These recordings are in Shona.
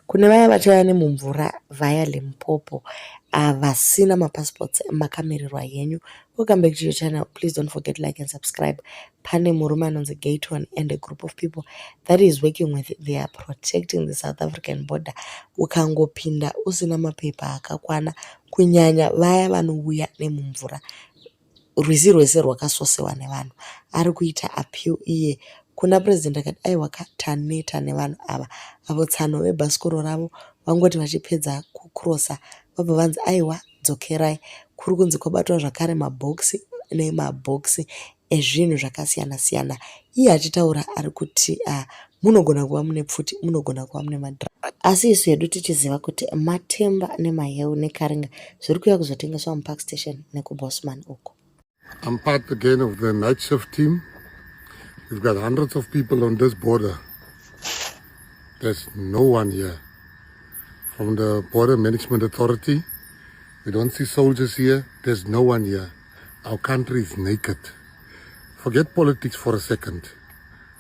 Kune vaya vachaya nemumvura vaya Limpopo vasina mapassports makamirwa yenyu. Welcome back to your channel. Please don't forget to like and subscribe. Pane murume anonzi Gayton and a group of people that is working with, they are protecting the South African border. Ukangopinda usina mapepa akakwana kunyanya vaya vanouya nemumvura. Rwizi rwese rwakasosewa nevanhu. Ari kuita appeal iye kuna president akati aiwa taneta nevanhu ava. Avo tsano vebhasikoro ravo vangoti vachipedza kucrossa vabva vanzi aiwa dzokerai. Kuri kunzi kwabatwa zvakare mabhokisi nemabhokisi ezvinhu zvakasiyana siyana. Iye achitaura ari kuti munogona kuva mune pfuti, munogona kuva mune madhira. Asi isu hedu tichiziva kuti matemba nemaheu nekaringa zviri kuuya kuzotengeswa mupark station nekubosman uko. I'm part again of the night shift team. We've got hundreds of people on this border. There's no one here. From the Border Management Authority, we don't see soldiers here. There's no one here. Our country is naked. Forget politics for a second.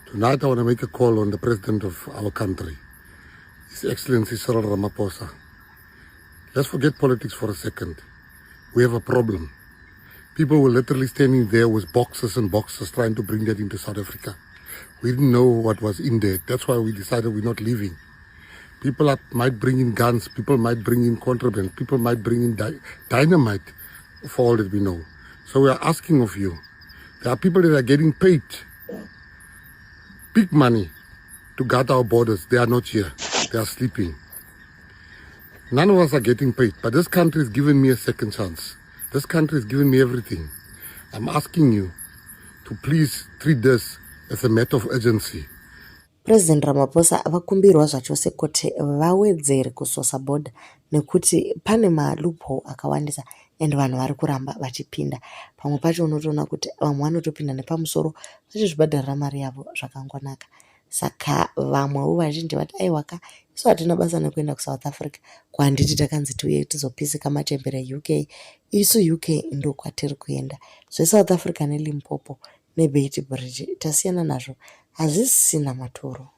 Tonight I want to make a call on the president of our country, His Excellency Cyril Ramaphosa. Let's forget politics for a second. We have a problem. People were literally standing there with boxes and boxes trying to bring that into South Africa. We didn't know what was in there. That's why we decided we're not leaving. People might bring in guns. People might bring in contraband. People might bring in dynamite, for all that we know. So we are asking of you. There are people that are getting paid big money to guard our borders. They are not here. They are sleeping. None of us are getting paid. But this country has given me a second chance. This country has given me everything. I'm asking you to please treat this as a matter of urgency. President Ramaphosa vakumbirwa zvachose kuti vawedzere kusosa border nekuti pane maloophole akawandisa and vanhu vari kuramba vachipinda. Pamwe pacho unotoona kuti vamwe vanotopinda nepamusoro vachizvibhadharira mari yavo zvakangonaka. Saka vamwewo vazhinji vati aiwaka isu hatina basa nekuenda kuSouth Africa. Kwanditi takanzi tiuye tizopisika matembere UK. Isu UK ndo kwatiri kuenda. ZveSouth Africa neLimpopo neBeit Bridge tasiyana nazvo hazvisina maturo.